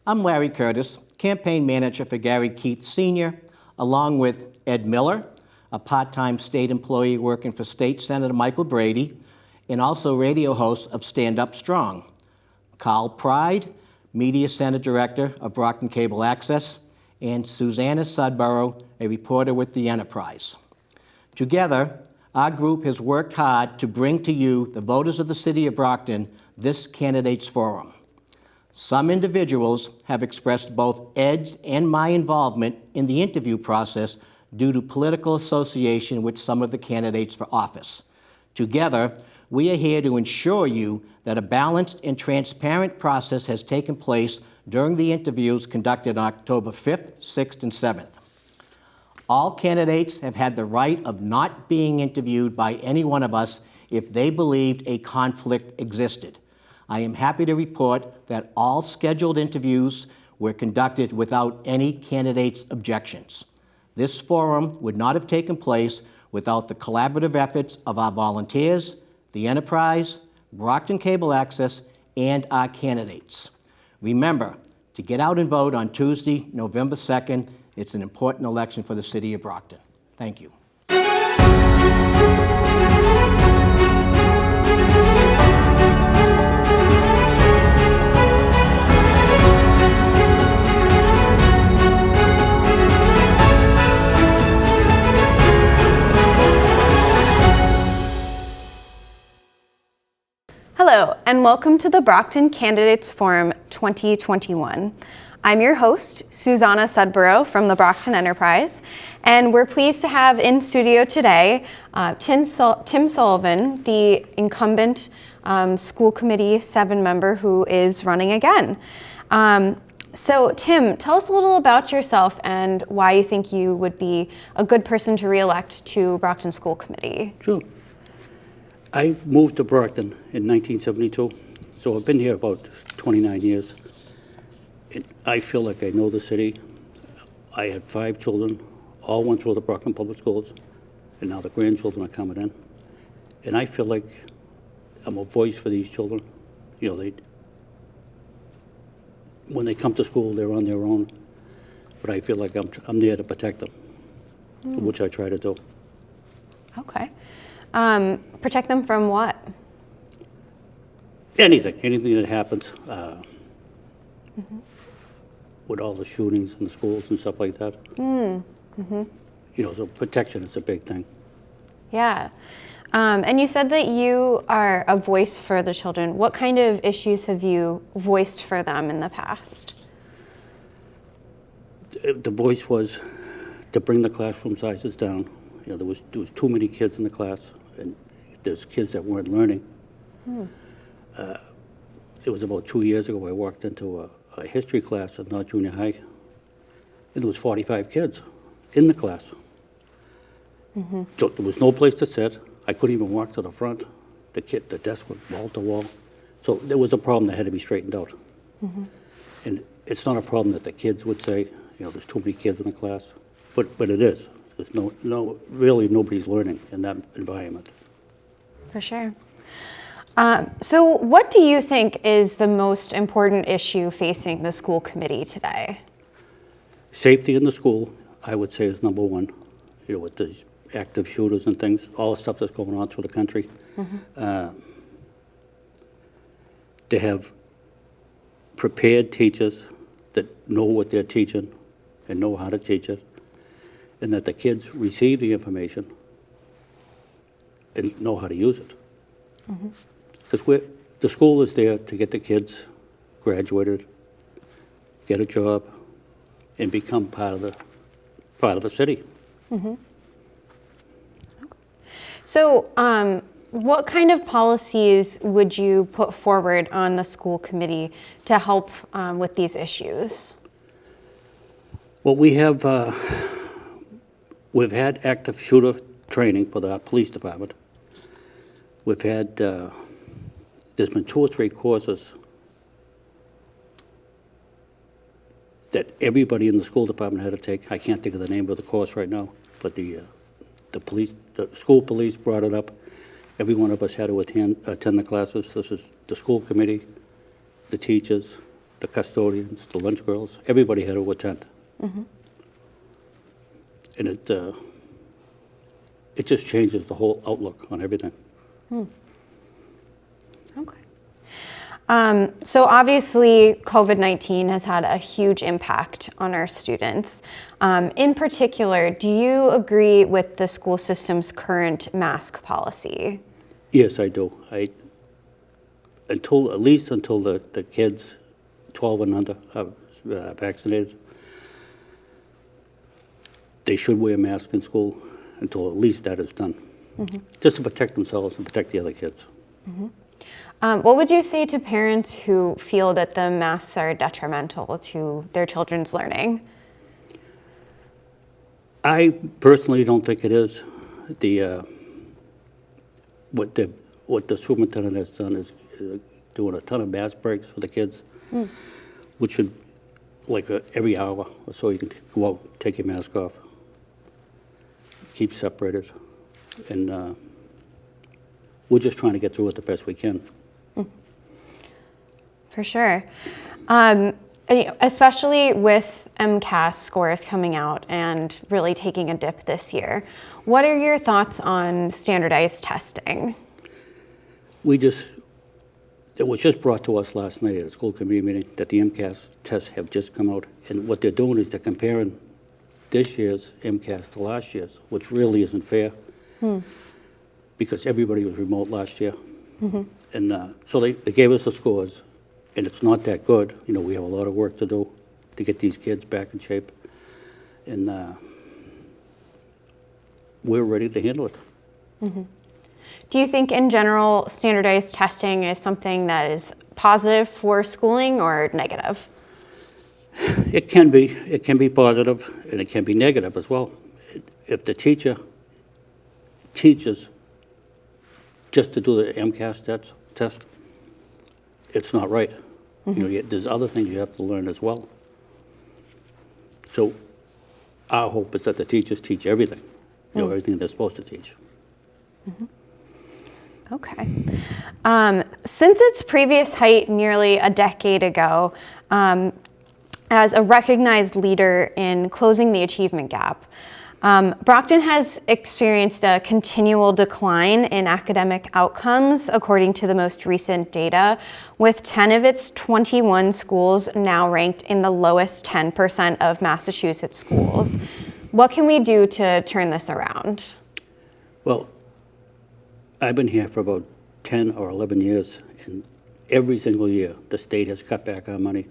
I'm Larry Curtis, campaign manager for Gary Keith Sr., along with Ed Miller, a part-time state employee working for State Senator Michael Brady, and also radio host of Stand Up Strong. Carl Pride, media center director of Brockton Cable Access, and Susanna Sudborough, a reporter with the Enterprise. Together, our group has worked hard to bring to you, the voters of the City of Brockton, this candidates forum. Some individuals have expressed both Ed's and my involvement in the interview process due to political association with some of the candidates for office. Together, we are here to ensure you that a balanced and transparent process has taken place during the interviews conducted on October 5th, 6th, and 7th. All candidates have had the right of not being interviewed by any one of us if they believed a conflict existed. I am happy to report that all scheduled interviews were conducted without any candidates' objections. This forum would not have taken place without the collaborative efforts of our volunteers, the Enterprise, Brockton Cable Access, and our candidates. Remember to get out and vote on Tuesday, November 2nd. It's an important election for the City of Brockton. Thank you. Hello, and welcome to the Brockton Candidates Forum 2021. I'm your host, Susanna Sudborough from the Brockton Enterprise, and we're pleased to have in studio today Tim Sullivan, the incumbent school committee 7 member who is running again. So Tim, tell us a little about yourself and why you think you would be a good person to re-elect to Brockton School Committee. Sure. I moved to Brockton in 1972, so I've been here about 29 years. I feel like I know the city. I had 5 children, all went through the Brockton Public Schools, and now the grandchildren are coming in. And I feel like I'm a voice for these children. You know, when they come to school, they're on their own, but I feel like I'm there to protect them, which I try to do. Okay. Protect them from what? Anything that happens with all the shootings in the schools and stuff like that. You know, so protection is a big thing. Yeah. And you said that you are a voice for the children. What kind of issues have you voiced for them in the past? The voice was to bring the classroom sizes down. You know, there was too many kids in the class, and there's kids that weren't learning. It was about 2 years ago I walked into a history class at North Junior High, and there was 45 kids in the class. So there was no place to sit. I couldn't even walk to the front. The desk went wall to wall. So there was a problem that had to be straightened out. And it's not a problem that the kids would say, you know, there's too many kids in the class, but it is. There's really nobody's learning in that environment. For sure. So what do you think is the most important issue facing the school committee today? Safety in the school, I would say, is number one. You know, with these active shooters and things, all the stuff that's going on through the country. To have prepared teachers that know what they're teaching and know how to teach it, and that the kids receive the information and know how to use it. Because the school is there to get the kids graduated, get a job, and become part of the city. So what kind of policies would you put forward on the school committee to help with these issues? Well, we've had active shooter training for the police department. We've had, there's been 2 or 3 courses that everybody in the school department had to take. I can't think of the name of the course right now, but the school police brought it up. Every one of us had to attend the classes. This is the school committee, the teachers, the custodians, the lunch girls, everybody had to attend. And it just changes the whole outlook on everything. Okay. So obviously, COVID-19 has had a huge impact on our students. In particular, do you agree with the school system's current mask policy? Yes, I do. At least until the kids 12 and under are vaccinated, they should wear a mask in school until at least that is done, just to protect themselves and protect the other kids. What would you say to parents who feel that the masks are detrimental to their children's learning? I personally don't think it is. What the superintendent has done is doing a ton of mask breaks for the kids, which should, like every hour or so, you can go out, take your mask off, keep separated, and we're just trying to get through it the best we can. For sure. Especially with MCAS scores coming out and really taking a dip this year. What are your thoughts on standardized testing? It was just brought to us last night at a school committee meeting that the MCAS tests have just come out. And what they're doing is they're comparing this year's MCAS to last year's, which really isn't fair because everybody was remote last year. And so they gave us the scores, and it's not that good. You know, we have a lot of work to do to get these kids back in shape. And we're ready to handle it. Do you think in general standardized testing is something that is positive for schooling or negative? It can be positive and it can be negative as well. If the teacher teaches just to do the MCAS test, it's not right. You know, there's other things you have to learn as well. So our hope is that the teachers teach everything, you know, everything they're supposed to teach. Okay. Since its previous height nearly a decade ago, as a recognized leader in closing the achievement gap, Brockton has experienced a continual decline in academic outcomes, according to the most recent data, with 10 of its 21 schools now ranked in the lowest 10% of Massachusetts schools. What can we do to turn this around? Well, I've been here for about 10 or 11 years, and every single year the state has cut back our money.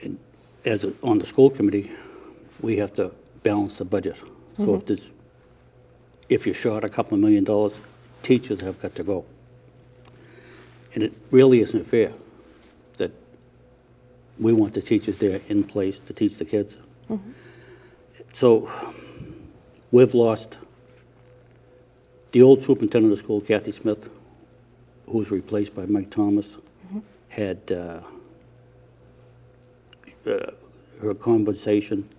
And on the school committee, we have to balance the budget. So if you're short a couple of $1 million, teachers have got to go. And it really isn't fair that we want the teachers there in place to teach the kids. So we've lost the old superintendent of school, Kathy Smith, who was replaced by Mike Thomas, had her conversation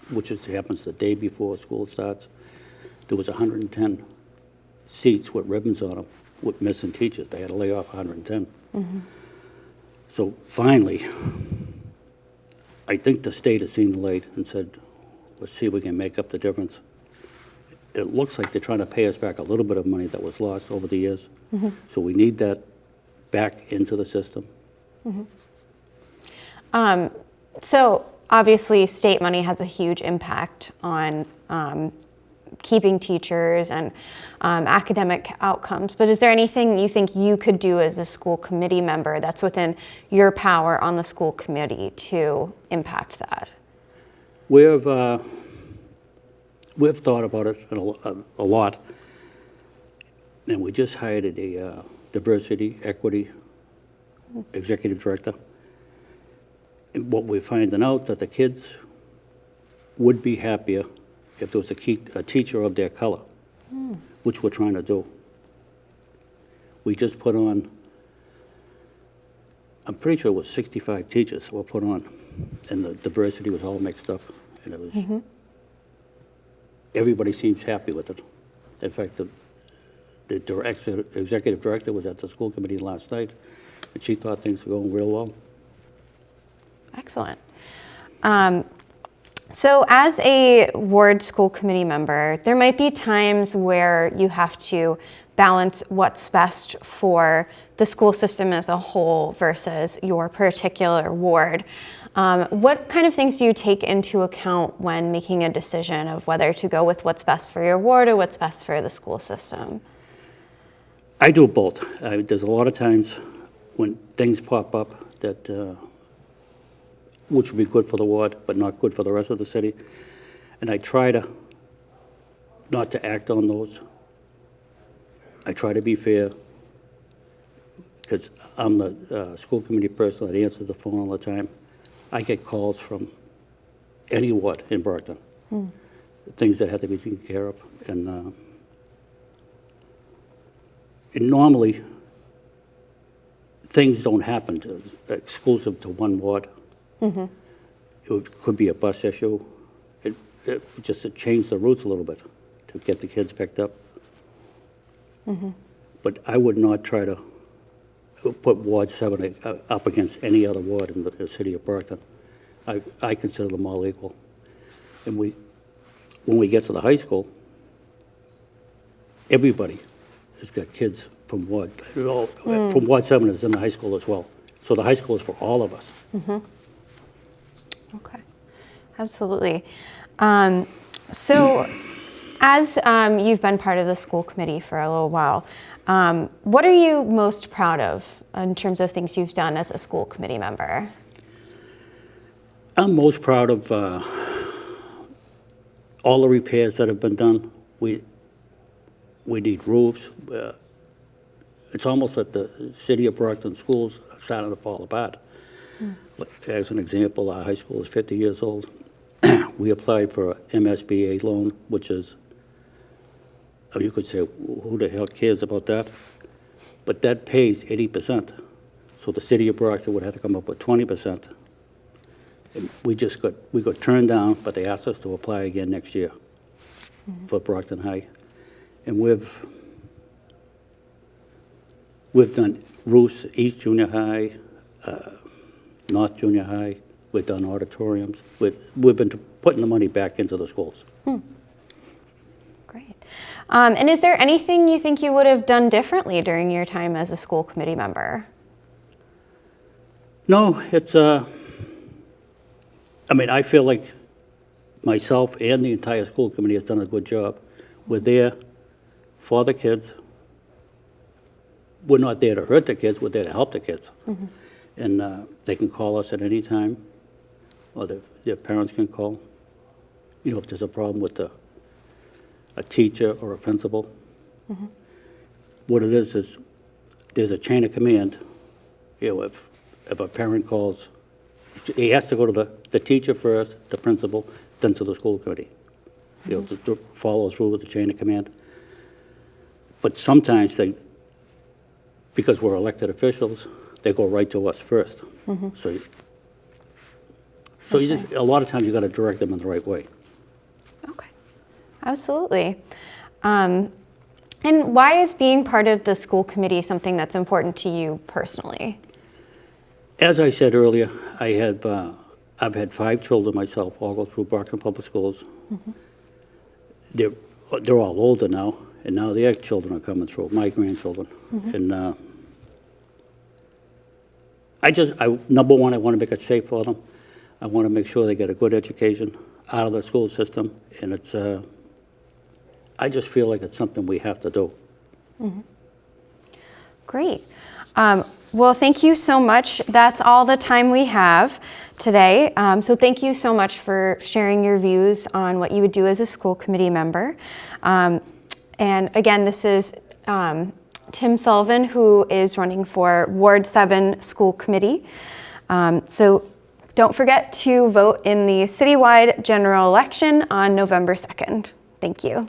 which happens the day before school starts. There was 110 seats with ribbons on them with missing teachers. They had to lay off 110. So finally, I think the state has seen the light and said, let's see if we can make up the difference. It looks like they're trying to pay us back a little bit of money that was lost over the years. So we need that back into the system. So obviously state money has a huge impact on keeping teachers and academic outcomes, but is there anything you think you could do as a school committee member that's within your power on the school committee to impact that? We've thought about it a lot, and we just hired a diversity, equity executive director. And what we're finding out that the kids would be happier if there was a teacher of their color, which we're trying to do. We just put on, I'm pretty sure it was 65 teachers were put on, and the diversity was all mixed up, and it was, everybody seems happy with it. In fact, the executive director was at the school committee last night, and she thought things were going real well. Excellent. So as a ward school committee member, there might be times where you have to balance what's best for the school system as a whole versus your particular ward. What kind of things do you take into account when making a decision of whether to go with what's best for your ward or what's best for the school system? I do both. There's a lot of times when things pop up that which would be good for the ward, but not good for the rest of the city. And I try to not to act on those. I try to be fair, because I'm the school committee person that answers the phone all the time. I get calls from any ward in Brockton, things that have to be taken care of. And normally, things don't happen exclusive to one ward. It could be a bus issue. Just to change the routes a little bit to get the kids picked up. But I would not try to put Ward 7 up against any other ward in the city of Brockton. I consider them all equal. And when we get to the high school, everybody has got kids from Ward. From Ward 7 is in the high school as well. So the high school is for all of us. Okay, absolutely. So as you've been part of the school committee for a little while, what are you most proud of in terms of things you've done as a school committee member? I'm most proud of all the repairs that have been done. We need roofs. It's almost like the city of Brockton schools are starting to fall apart. As an example, our high school is 50 years old. We applied for an MSBA loan, which is, you could say, who the hell cares about that? But that pays 80%. So the city of Brockton would have to come up with 20%. And we got turned down, but they asked us to apply again next year for Brockton High. And we've done roofs, East Junior High, North Junior High. We've done auditoriums. We've been putting the money back into the schools. Great. And is there anything you think you would have done differently during your time as a school committee member? No, it's, I feel like myself and the entire school committee has done a good job. We're there for the kids. We're not there to hurt the kids, we're there to help the kids. And they can call us at any time, or their parents can call. If there's a problem with a teacher or a principal. What it is there's a chain of command. If a parent calls, he has to go to the teacher first, the principal, then to the school committee. To follow through with the chain of command. But sometimes because we're elected officials, they go right to us first. So a lot of times you got to direct them in the right way. Okay, absolutely. And why is being part of the school committee something that's important to you personally? As I said earlier, I've had 5 children myself, all go through Brockton Public Schools. They're all older now, and now their children are coming through, my grandchildren. And number one, I want to make it safe for them. I want to make sure they get a good education out of the school system, and I just feel like it's something we have to do. Great. Well, thank you so much. That's all the time we have today. So thank you so much for sharing your views on what you would do as a school committee member. And again, this is Tim Sullivan, who is running for Ward 7 School Committee. So don't forget to vote in the citywide general election on November 2nd. Thank you.